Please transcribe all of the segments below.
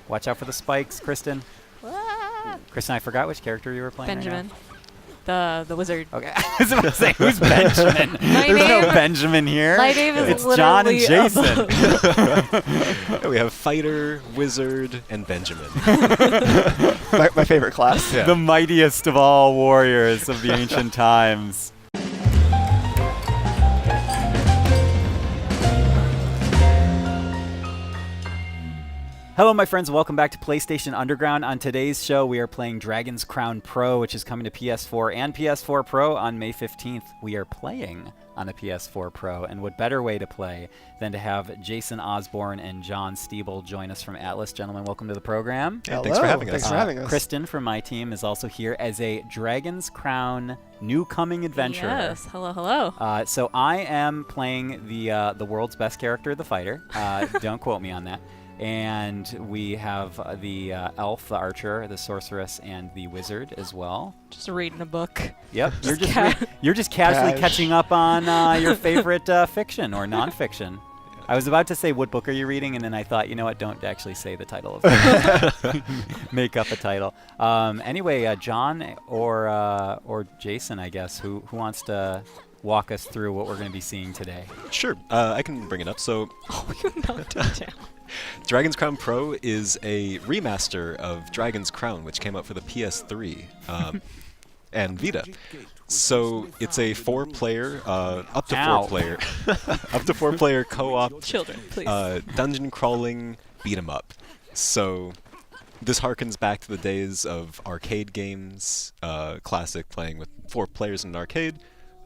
Watch out for the spikes, Kristen. Kristen, I forgot which character you were playing. Benjamin. Right The wizard. okay, I was about to say, who's Benjamin? My There's no name- Benjamin here. My name is It's literally John and Jason. Yeah, we have fighter, wizard, and Benjamin. my favorite class. Yeah. The mightiest of all warriors of the ancient times. Hello, my friends. Welcome back to PlayStation Underground. On today's show, we are playing Dragon's Crown Pro, which is coming to PS4 and PS4 Pro on May 15th. We are playing on a PS4 Pro, and what better way to play than to have Jason Osborne and John Stiebel join us from Atlus. Gentlemen, welcome to the program. Yeah, thanks for having us. Thanks for having us. Kristen from my team is also here as a Dragon's Crown new coming adventurer. Yes. Hello, hello. So I am playing the world's best character, the fighter. Don't quote me on that. And we have the elf, the archer, the sorceress, and the wizard as well. Just reading a book. Yep, you're just casually Cash. catching up on your favorite fiction or nonfiction. I was about to say, what book are you reading? And then I thought, you know what, don't actually say the title of it. Make up a title. Anyway, John or Jason, I guess, who wants to walk us through what we're going to be seeing today? Sure, I can bring it up. So, Oh, you knocked it down. Dragon's Crown Pro is a remaster of Dragon's Crown, which came out for the PS3 and Vita. So it's a four-player, up to Ow. four-player, up to four-player co-op Children, please. dungeon crawling beat 'em up. So this harkens back to the days of arcade games, classic playing with 4 players in an arcade.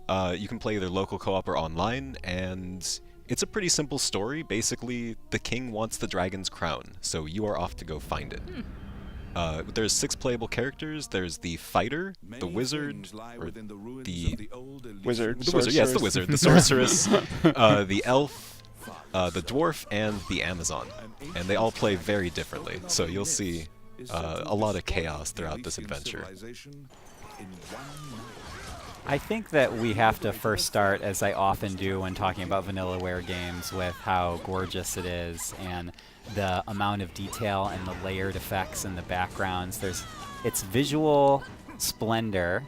You can play either local co-op or online, and it's a pretty simple story. Basically, the king wants the dragon's crown, so you are off to go find it. There's 6 playable characters. There's the fighter, the wizard, or the Wizard. the wizard. Yes, the wizard, the sorceress, the elf, the dwarf, and the Amazon. And they all play very differently, so you'll see a lot of chaos throughout this adventure. I think that we have to first start, as I often do when talking about VanillaWare games, with how gorgeous it is and the amount of detail and the layered effects and the backgrounds. It's visual splendor.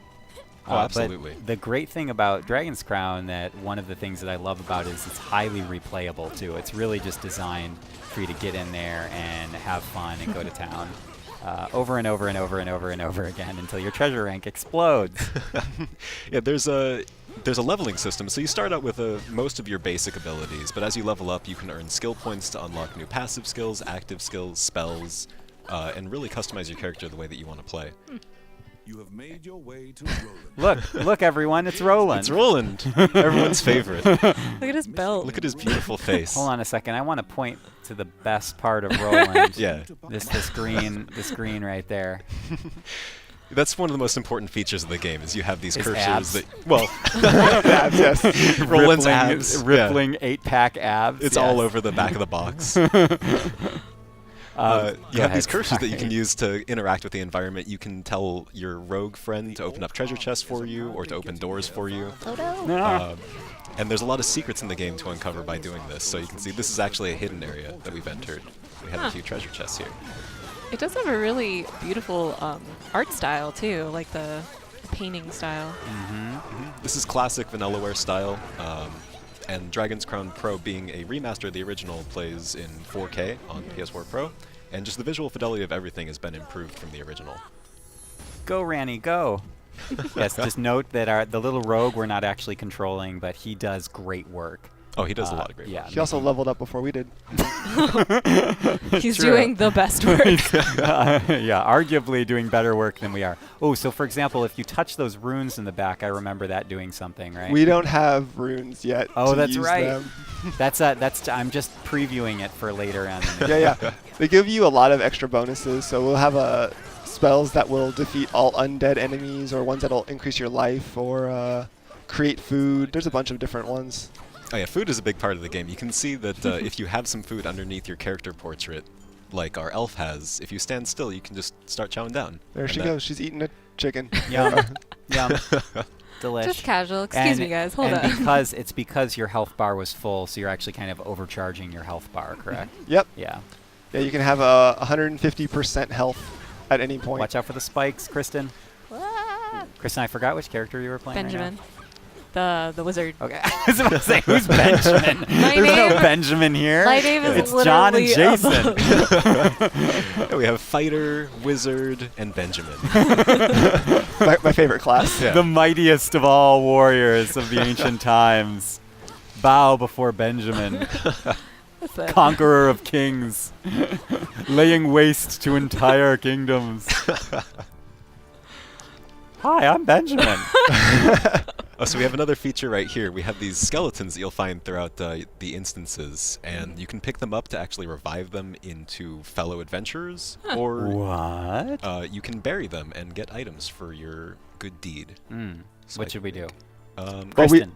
Oh, absolutely. But the great thing about Dragon's Crown, that one of the things that I love about it is it's highly replayable too. It's really just designed for you to get in there and have fun and go to town. Over and over and over and over and over again until your treasure rank explodes. Yeah, there's a leveling system, so you start out with most of your basic abilities, but as you level up, you can earn skill points to unlock new passive skills, active skills, spells, and really customize your character the way that you want to play. You have made your way to Roland. Look, everyone, it's Roland. It's Roland, everyone's favorite. Look at his belt. Look at his beautiful face. Hold on a second. I want to point to the best part of Roland. Yeah. This green right there. That's one of the most important features of the game, is you have these His cursors abs. that, well, Abs, yes. Roland's abs. Rippling 8-pack abs. It's yes. all over the back of the box. You Go have ahead, these cursors that you can sorry. use to interact with the environment. You can tell your rogue friend to open up treasure chests for you or to open doors for you. Yeah. And there's a lot of secrets in the game to uncover by doing this. So you can see this is actually a hidden area that we've entered. We have a few treasure chests here. It does have a really beautiful art style too, like the painting style. This is classic VanillaWare style. And Dragon's Crown Pro, being a remaster of the original, plays in 4K on PS4 Pro. And just the visual fidelity of everything has been improved from the original. Go, Ranny, go. Yes, just note that the little rogue we're not actually controlling, but he does great work. Oh, he does a lot of great Yeah. work. He also leveled up before we did. He's True. doing the best work. Yeah, arguably doing better work than we are. Oh, so for example, if you touch those runes in the back, I remember that doing something, right? We don't have runes yet. Oh, to that's use right. them. I'm just previewing it for later on. Yeah. They give you a lot of extra bonuses, so we'll have spells that will defeat all undead enemies, or ones that'll increase your life, or create food. There's a bunch of different ones. Oh yeah, food is a big part of the game. You can see that if you have some food underneath your character portrait, like our elf has, if you stand still, you can just start chowing down. There she goes. She's eating a chicken. Yum. Yum. Delish. Just casual. Excuse me, guys. Hold on. Because your health bar was full, so you're actually kind of overcharging your health bar, correct? Yep. Yeah. Yeah, you can have a 150% health at any point. Watch out for the spikes, Kristen. Kristen, I forgot which character you were playing. Benjamin. Right The wizard. now. Okay, I was about to say, who's Benjamin? My There's no name- Benjamin here. My name is It's John and literally Jason. Yeah, we have fighter, wizard, and Benjamin. my favorite class. Yeah. The mightiest of all warriors of the ancient times. Bow before Benjamin, That's it. conqueror of kings, laying waste to entire kingdoms. Hi, I'm Benjamin. Oh, so we have another feature right here. We have these skeletons that you'll find throughout the instances, and you can pick them up to actually revive them into fellow adventurers, or What? you can bury them and get items for your good deed. So What should we do? Well, Kristen.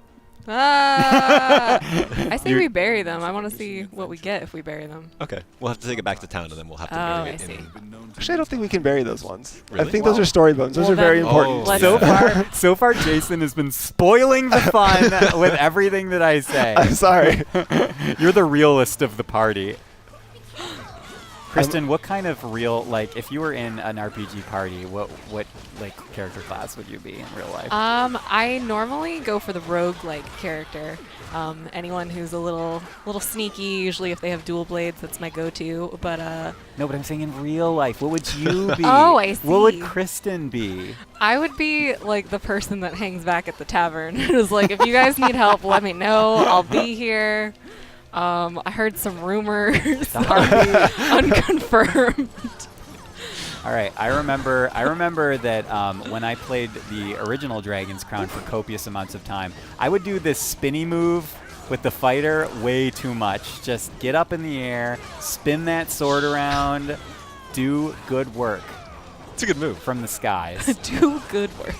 I say You're- we bury them. I want to see what we get if we bury them. Okay, we'll have to take it back to town, and then we'll have to Oh, bury I it see. in. Actually, I don't think we can bury those ones. I Really? think those are story bones. Those Well, are very then- important. Let's- Yeah. So far, Jason has been spoiling the fun with everything that I say. I'm sorry. You're the realist of the party. Kristen, what kind of real, like, if you were in an RPG party, what like character class would you be in real life? I normally go for the rogue-like character. Anyone who's a little sneaky. Usually, if they have dual blades, that's my go-to. But No, but I'm saying in real life, what would you be? Oh, I What would see. Kristen be? I would be like the person that hangs back at the tavern. Who's like, if you guys need help, let me know. I'll be here. I heard some rumors that are unconfirmed. All right, I remember that when I played the original Dragon's Crown for copious amounts of time, I would do this spinny move with the fighter way too much. Just get up in the air, spin that sword around, do good work It's a good move. from the skies. Do good work.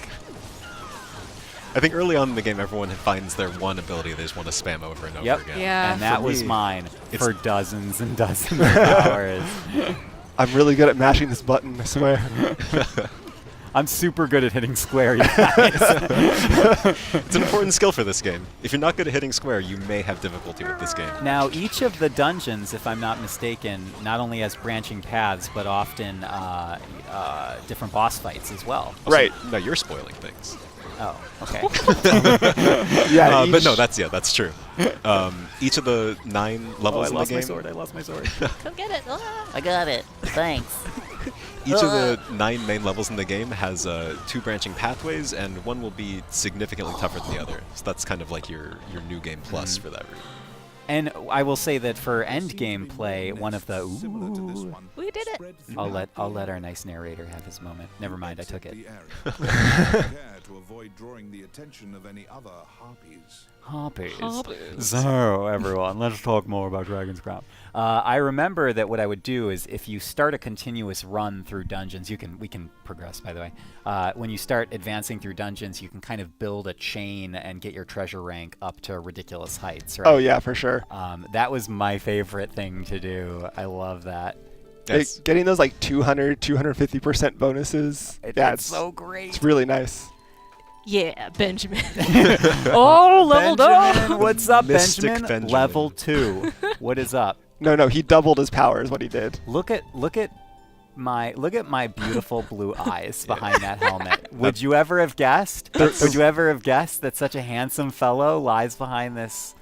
I think early on in the game, everyone finds their one ability they just want to spam over and over Yep. again. Yeah. And that For was me, mine it's- for dozens and dozens of hours. I'm really good at mashing this button, I swear. I'm super good at hitting square, you guys. It's an important skill for this game. If you're not good at hitting square, you may have difficulty with this game. Now, each of the dungeons, if I'm not mistaken, not only has branching paths, but often different boss fights as well. Right. No, you're spoiling things. Oh, okay. Yeah. But no, that's true. Each of the 9 Oh, I levels in the lost my game, sword. I lost my sword. Come get it. I got it. Thanks. each of the 9 main levels in the game has 2 branching pathways, and one will be significantly tougher than the other. So that's kind of like your new game plus for that route. And I will say that for end game play, one of the We did it. I'll let our nice narrator have his moment. Never mind, I took it. Care to avoid drawing the attention of any other harpies. Hobbies. So everyone, let's talk more about Dragon's Crown. I remember that what I would do is if you start a continuous run through dungeons, we can progress, by the way. When you start advancing through dungeons, you can kind of build a chain and get your treasure rank up to ridiculous heights, right? Oh, yeah, for sure. That was my favorite thing to do. I love that. Yes. Getting those like 200, 250% bonuses. Yeah, It's so great. it's really nice. Yeah, Benjamin. Oh, leveled Benjamin, up. what's up, Mystic Benjamin? Benjamin. Level 2. What is up? No, he doubled his power is what he did. Look at my beautiful blue eyes behind that helmet. Would you ever have guessed? Would you ever have guessed that such a handsome fellow lies behind this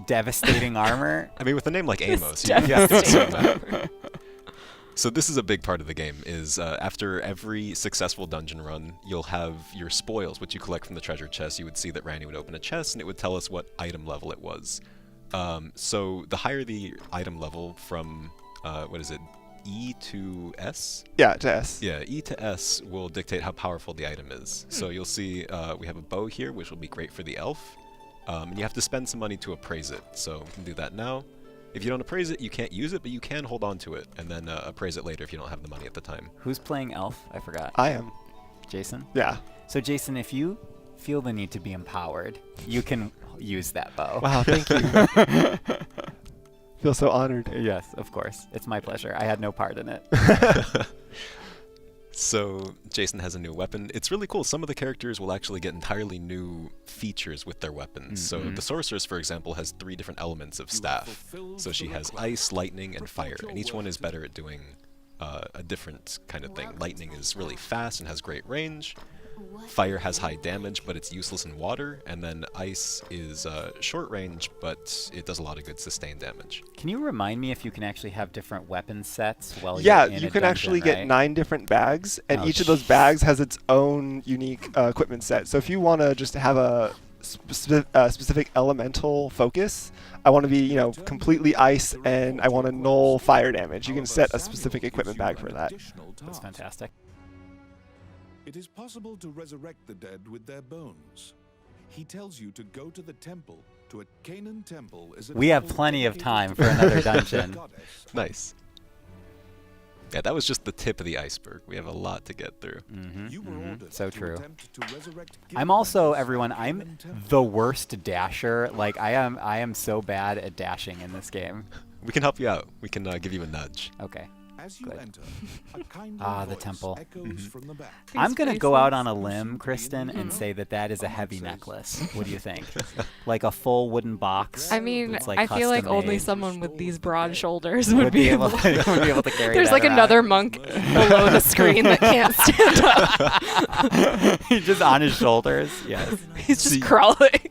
devastating armor? I mean, with a name like Amos, you Devastating. have to assume that. So this is a big part of the game, is after every successful dungeon run, you'll have your spoils, which you collect from the treasure chest. You would see that Randy would open a chest, and it would tell us what item level it was. So the higher the item level from, what is it, E to S? Yeah, to S. Yeah, E to S will dictate how powerful the item is. So you'll see we have a bow here, which will be great for the elf. And you have to spend some money to appraise it, so we can do that now. If you don't appraise it, you can't use it, but you can hold on to it, and then appraise it later if you don't have the money at the time. Who's playing elf? I forgot. I am. Jason? Yeah. So Jason, if you feel the need to be empowered, you can use that bow. Wow, thank you. Feel so honored. Yes, of course. It's my pleasure. I had no part in it. So Jason has a new weapon. It's really cool. Some of the characters will actually get entirely new features with their weapons. So the sorceress, for example, has 3 different elements of staff. So she has ice, lightning, and fire, and each one is better at doing a different kind of thing. Lightning is really fast and has great range. Fire has high damage, but it's useless in water, and then ice is short range, but it does a lot of good sustained damage. Can you remind me if you can actually have different weapon sets while Yeah, you're in you a can dungeon, actually right? get 9 different bags, and Oh, each of those bags has its own unique equipment set. So if you want to just have a specific elemental focus, I want to be, you know, completely ice, and I want to null fire damage. You can set a specific equipment bag for that. That's fantastic. It is possible to resurrect the dead with their bones. He tells you to go to the temple, to a Canaan temple. We have plenty of time for another dungeon. Nice. Yeah, that was just the tip of the iceberg. We have a lot to get through. So true. I'm also, everyone, I'm the worst dasher. Like, I am so bad at dashing in this game. We can help you out. We can give you a nudge. Okay. As you Good. enter, a kindly Ah, the voice temple. echoes from the back. I'm going to go out on a limb, Kristen, and say that that is a heavy necklace. What do you think? Like a full wooden box? I mean, that's, like, I feel like custom only made. somes with these broad shoulders would be able to. would be able to carry There's that like around. another monk below the screen that can't stand up. He's just on his shoulders. Yes. He's just crawling.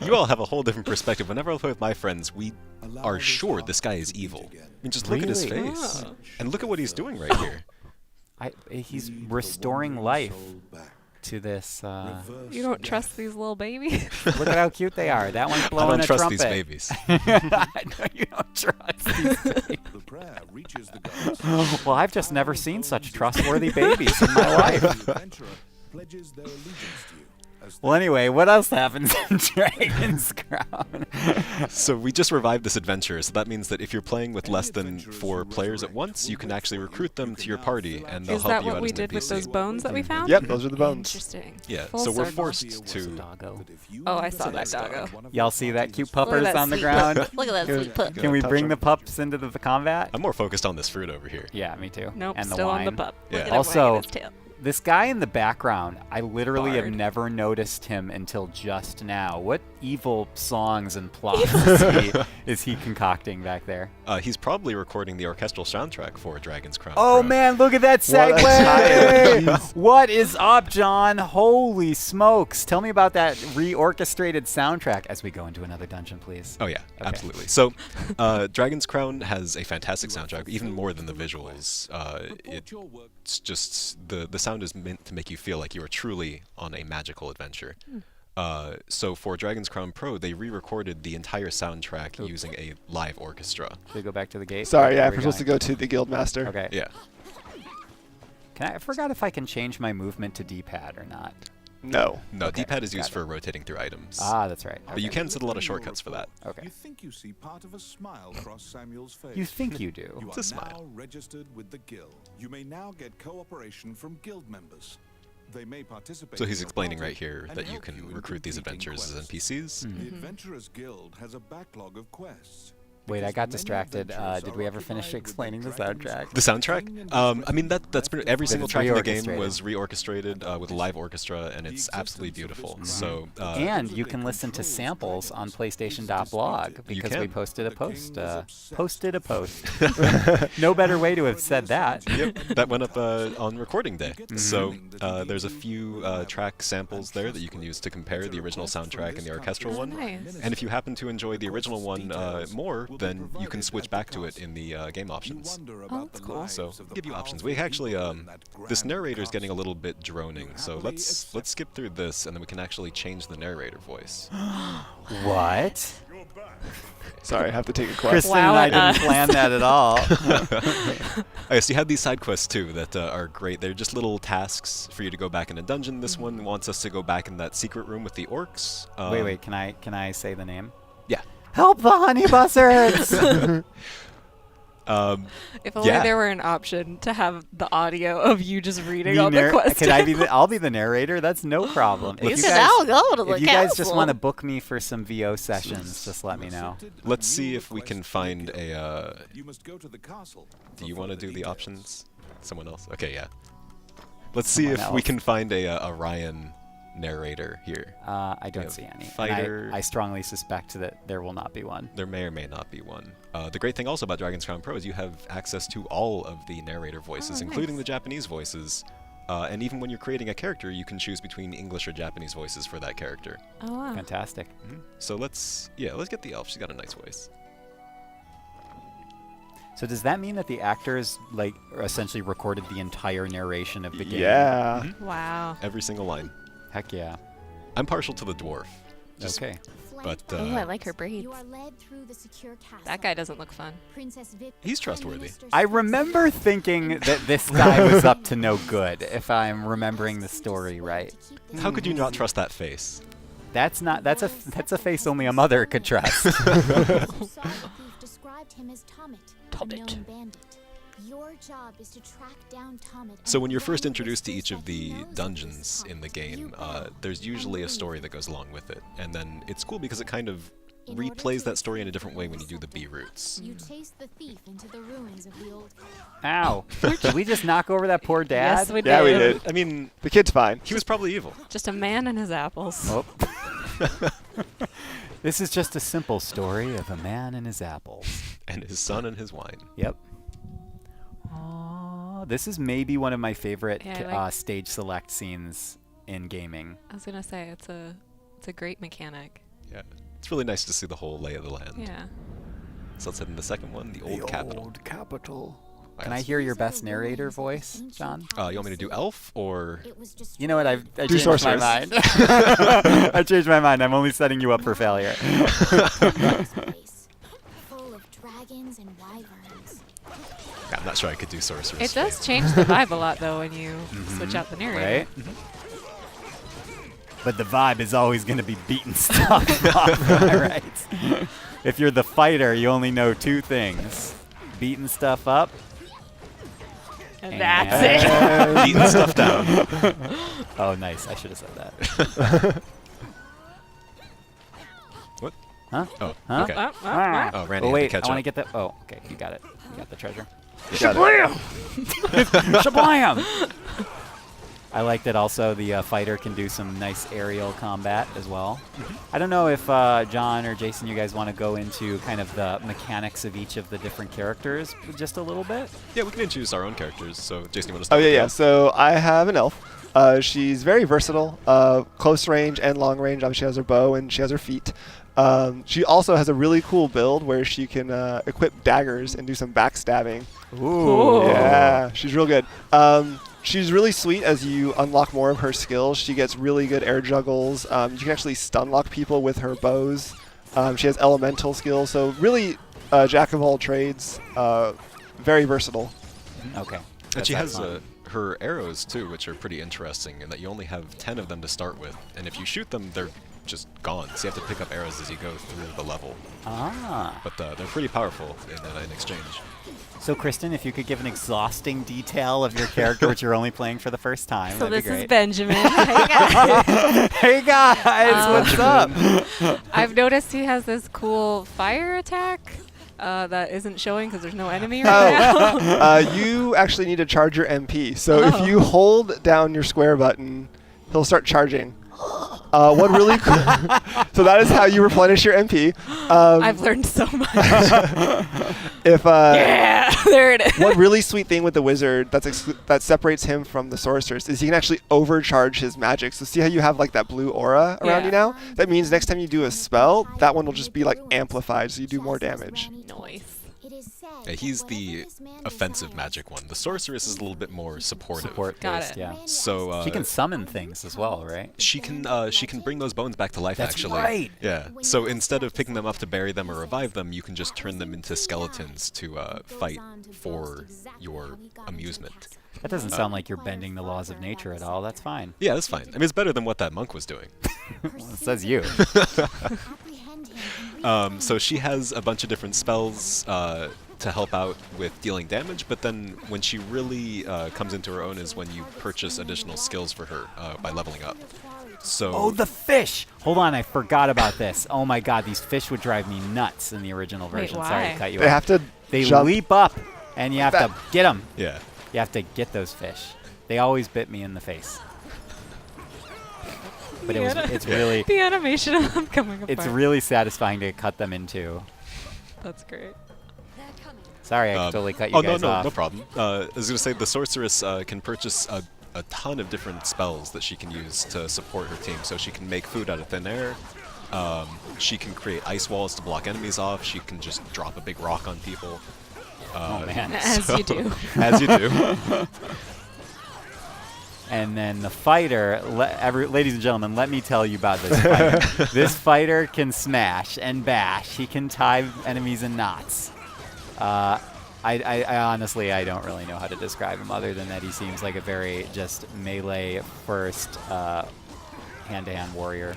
You all have a whole different perspective. Whenever I play with my friends, we are sure this guy is evil. I mean, just look at his Really? face. And look at what he's doing right here. He's restoring life to this. You don't trust these little babies? Look at how cute they are. That one's I blowing don't a trust trumpet. these babies. No, you don't trust these babies. The prayer reaches the gods. Well, I've just never seen such trustworthy babies in my life. The adventurer pledges their allegiance to you. As Well, anyway, what else happens in Dragon's Crown? So we just revived this adventure, so that means that if you're playing with less than 4 players at once, you can actually recruit them to your party, and they'll Is help that you what out we as an did with NPC. those bones that we found? Yep, those are the bones. Interesting. Yeah, Full so we're circle. forced to... Doggo. Oh, I saw that doggo. Y'all see that cute Look at puppers that on the sweet ground? pup. Look at that sweet pup. Can we touch bring them. the pups into the combat? I'm more focused on this fruit over here. Yeah, me too. Nope, and the still wine. on the pup. Yeah. Look at him Also, wagging his tail. this guy in the background, I literally have Bard. never noticed him until just now. What evil songs and plots is he concocting back there? He's probably recording the orchestral soundtrack for Dragon's Crown. Oh Pro. man, look at that What a segue! tie-in. What is up, John? Holy smokes. Tell me about that reorchestrated soundtrack as we go into another dungeon, please. Oh yeah, absolutely. So, Dragon's Crown has a fantastic soundtrack, even more than the visuals. It's just the sound is meant to make you feel like you are truly on a magical adventure. So for Dragon's Crown Pro, they re-recorded the entire soundtrack using a live orchestra. Should we go back to the gate? Sorry, yeah, Where we're are we supposed to go to the Guildmaster. Okay. Yeah. I forgot if I can change my movement to D-pad or not. No. No, Okay, D-pad is used got for rotating through items. Ah, that's right. But you Okay. can set a lot of shortcuts for that. Okay. You think you see part of a smile cross Samuel's face. You think you do. You It's a are smile. now registered with the guild. You may now get cooperation from guild members. They may participate. So in he's your explaining party right here and that you help can in recruit these completing adventures as quests. NPCs. The Adventurers Guild has a backlog of quests. Wait, I because got many distracted. adventurers Did are we ever finish occupied with explaining the dragons, soundtrack? The soundtrack? I mean, that's pretty, every single it's track in the game reorchestrated. was reorchestrated with a live orchestra, and it's absolutely beautiful. So, And you can listen to samples on PlayStation.blog because we can. posted a post. Posted a post. No better way to have said that. yep, that went up on recording day. So there's a few track samples there that you can use to compare the original soundtrack and the orchestral one. Nice. And if you happen to enjoy the original one more, then you can switch back to it in the game options. Oh, that's cool. So give you options. We actually this narrator's getting a little bit droning, so let's skip through this and then we can actually change the narrator voice. What? Sorry, I have to take a quest. Kristen and I Wow, didn't plan that at all. Okay, so you have these side quests too that are great. They're just little tasks for you to go back in a dungeon. This one wants us to go back in that secret room with the orcs. Wait, can I say the name? Yeah. Help the honey buzzards! If only Yeah. there were an option to have the audio of you just reading all the questions. Can I be I'll be the narrator. That's no problem. You can now go to the if you guys just castle. want to book me for some VO sessions, just let me know. Let's see if we can find a. You must go to the castle. Do you want to do the options? Someone else? Okay, yeah. Let's see if someone we else. can find a Ryan narrator here. I We don't have see any. And fighter. I strongly suspect that there will not be one. There may or may not be one. The great thing also about Dragon's Crown Pro is you have access to all of the narrator voices, including the Japanese voices. And even when you're creating a character, you can choose between English or Japanese voices for that character. Oh wow. Fantastic. So let's get the elf. She's got a nice voice. So does that mean that the actors like essentially recorded the entire narration of the game? Yeah. Wow. Every single line. Heck yeah. I'm partial to the dwarf. Just- Okay. But Oh, I like her braids. You are led through the secure castle. That guy doesn't look fun. Princess Vic, He's Prime trustworthy. Minister I speaks remember of- thinking that this guy was up to no good, if I'm remembering the story right. How could you not trust that face? That's a face only a mother could trust. Who saw the thief described him as Tommit, a Tommit. known bandit. Your job is to track down Tommit. So and when you're warn first the introduced to each of suspect the he knows of dungeons this in the Tommit. You game, go there's usually a and story leave. that goes along with it. And then it's cool because it kind of In order replays to that story in a escape different way when you do the the B routes. You chase the thief into the ruins of the old. Ow. Did we just knock over that poor dad? Yes, we did. Yeah, we did. I mean, The kid's fine. he was probably evil. Just a man and his apples. Oh. This is just a simple story of a man and his apples. And his son and his wine. Yep. Oh, this is maybe one of my favorite Yeah, I like- stage select scenes in gaming. I was gonna say it's a great mechanic. Yeah. It's really nice to see the whole lay of the land. Yeah. So let's head in the second one, the old capital. Capital. Can I hear your best narrator voice, John? You want me to do elf or? It was just You know what? I Do changed my sorceress. mind. I changed my mind. I'm only setting you up for failure. place, full of dragons and wyverns. I'm not sure I could do sorceress. It does change the vibe a lot though when you switch out the narrator. Right? But the vibe is always going to be beating stuff up, am I right? If you're the fighter, you only know two things. Beating stuff up. And that's it. And Beating stuff down. Oh, nice. I should have said that. What? Huh? Oh, Huh? okay. Ah. Oh, Randy Oh, had to wait. catch I want to up. get that. Oh, okay. You got it. You got the treasure. got it. Shablam! I like that also the fighter can do some nice aerial combat as well. I don't know if John or Jason, you guys want to go into kind of the mechanics of each of the different characters just a little bit? Yeah, we can introduce our own characters. So, Jason, you want to Oh start? yeah, with yeah. you? So I have an elf. She's very versatile, close range and long range. Obviously, she has her bow and she has her feet. She also has a really cool build where she can equip daggers and do some backstabbing. Ooh. Yeah, she's real good. She's really sweet as you unlock more of her skills. She gets really good air juggles. You can actually stun lock people with her bows. She has elemental skills, so really jack of all trades. Very versatile. Okay. And That's she that has fun. her arrows too, which are pretty interesting, in that you only have 10 of them to start with, and if you shoot them, they're just gone. So you have to pick up arrows as you go through the level. Ah. But they're pretty powerful in exchange. So, Kristen, if you could give an exhausting detail of your character, which you're only playing for the first time, So that'd this be great. is Benjamin. Hey, guys. Hey guys, what's up? I've noticed he has this cool fire attack that isn't showing because there's no enemy right now. You actually need to charge your MP. So Oh. if you hold down your square button, he'll start charging. What really cool. So that is how you replenish your MP. I've learned so much. If Yeah, there it is. one really sweet thing with the wizard that separates him from the sorceress is he can actually overcharge his magic. So see how you have like that blue aura around Yeah. you now? That means next time you do a spell, that one will just be like amplified, so you do more damage. Nice. It is said Yeah, that he's whatever the this man offensive desires, magic one. The sorceress is a little bit more supportive. Support Got based, it. yeah. So She can summon things as well, right? she can bring those bones back to life. That's actually. right. Yeah. So instead of picking them up to bury them or revive them, you can just turn them into skeletons to fight for your amusement. That doesn't sound like you're bending the laws of nature at all. That's fine. Yeah, that's fine. I mean, it's better than what that monk was doing. Well, it says you. apprehend him and So she has a bunch of different spells to help out with dealing damage, but then when she really comes into her own is when you purchase additional skills for her by leveling up. So Oh, the fish! Hold on, I forgot about this. Oh my god, these fish would drive me nuts in the original Wait, version. Sorry to why? cut you They off. have to They jump. leap up, and you have to get them. yeah. You have to get those fish. They always bit me in the face. But it's really the animation of them coming apart. it's really satisfying to cut them in two. That's great. Sorry, I totally cut you guys off. No problem. I was going to say the sorceress can purchase a ton of different spells that she can use to support her team. So she can make food out of thin air. She can create ice walls to block enemies off. She can just drop a big rock on people. Oh man. As you do. As you do. And then the fighter, ladies and gentlemen, let me tell you about this fighter. This fighter can smash and bash. He can tie enemies in knots. I honestly, I don't really know how to describe him other than that he seems like a very just melee first hand-to-hand warrior.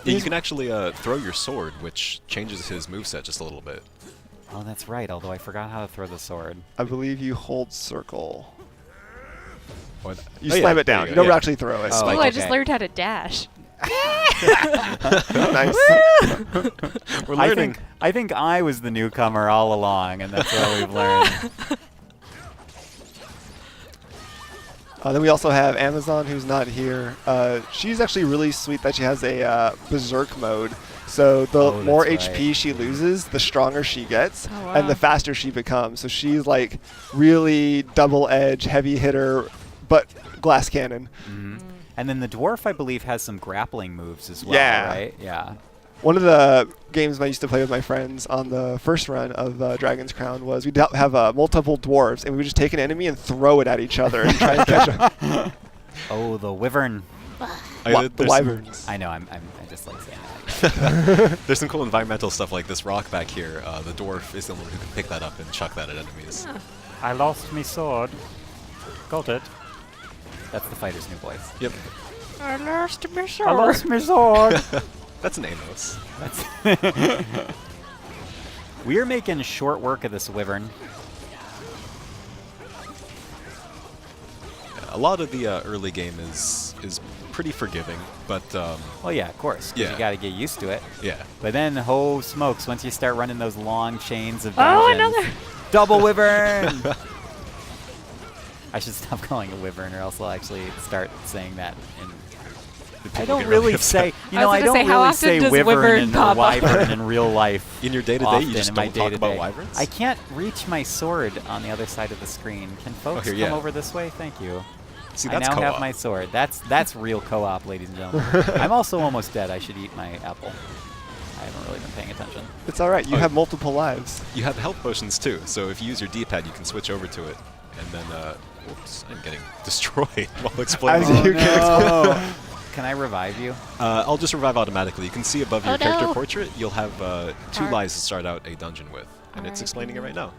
Yeah, you can actually throw your sword, which changes his moveset just a little bit. Oh, that's right, although I forgot how to throw the sword. I believe you hold circle. Or You slam it down. You don't actually throw it. Oh, Oh, okay. I just learned how to dash. Nice. We're learning. I think I was the newcomer all along, and that's what we've learned. Then we also have Amazon, who's not here. She's actually really sweet that she has a berserk mode. So the more that's HP right. she loses, the stronger she gets, Oh, wow. and the faster she becomes. So she's like really double-edge, heavy hitter, but glass cannon. And then the dwarf, I believe, has some grappling moves as well, Yeah. right? Yeah. One of the games I used to play with my friends on the first run of Dragon's Crown was we'd have multiple dwarves, and we would just take an enemy and throw it at each other and try and catch them. Oh, the wyvern. The wyverns. I know, I just like saying that. There's some cool environmental stuff like this rock back here. The dwarf is the one who can pick that up and chuck that at enemies. I lost me sword. Got it. That's the fighter's new voice. Yep. I lost my sword. I lost me sword. That's an Amos. We're making short work of this wyvern. A lot of the early game is pretty forgiving, but Well, yeah, of course. 'Cause Yeah. you got to get used to it. yeah. But then, ho smokes, once you start running those long chains of Oh, dungeons. another. Double wyvern! I should stop calling it wyvern, or else I'll actually start saying that in. I don't get really really upset. say, I was I gonna don't say, how really often say does wyvern wyvern and pop up? wyvern in real life. In your day-to-day, often you just in my don't talk about day-to-day. wyverns? I can't reach my sword on the other side of the screen. Can folks here, come yeah. over this way? Thank you. See, I that's now co-op. have my sword. That's real co-op, ladies and gentlemen. I'm also almost dead. I should eat my apple. I haven't really been paying attention. It's all right. You have multiple lives. You have health potions too, so if you use your D-pad, you can switch over to it, and then, whoops, I'm getting destroyed while explaining. As you no. Can I revive you? I'll just revive automatically. You can see above your Oh, character no. portrait, you'll have 2 Alright. lives to start out a dungeon with, and it's Alright. explaining it right now.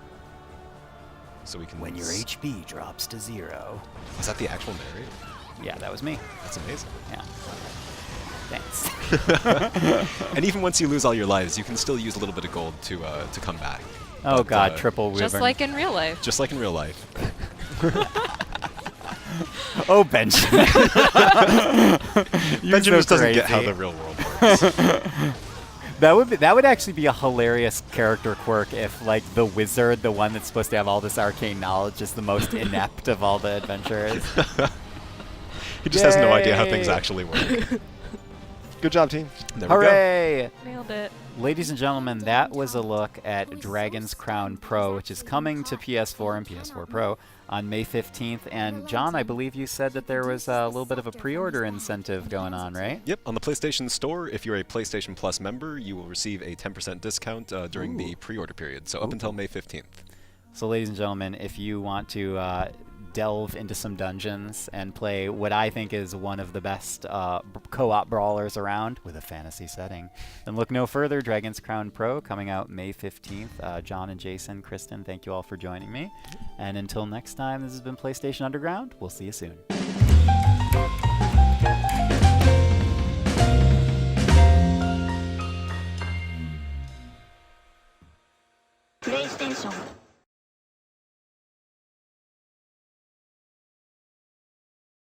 So we can. When your HP drops to 0. Is that the actual narrator? Yeah, that was me. That's amazing. Yeah. Thanks. And even once you lose all your lives, you can still use a little bit of gold to come back. Oh But, god, triple wyvern. Just like in real life. Just like in real life. Oh, Benjamin. You're Benjamin so just doesn't get how crazy. the real world works. That would actually be a hilarious character quirk if, like, the wizard, the one that's supposed to have all this arcane knowledge, is the most inept of all the adventurers. He just has no idea how Yay. things actually work. Good job, team. There we go. Hooray! Nailed it. Ladies and gentlemen, that was a look at Dragon's Crown Pro, which is coming to PS4 and PS4 Pro on May 15th. And John, I believe you said that there was a little bit of a pre-order incentive going on, right? Yep, on the PlayStation Store, if you're a PlayStation Plus member, you will receive a 10% discount during the pre-order period, so up until May 15th. So, ladies and gentlemen, if you want to delve into some dungeons and play what I think is one of the best co-op brawlers around with a fantasy setting, then look no further. Dragon's Crown Pro coming out May 15th. John and Jason, Kristen, thank you all for joining me. And until next time, this has been PlayStation Underground. We'll see you soon. PlayStation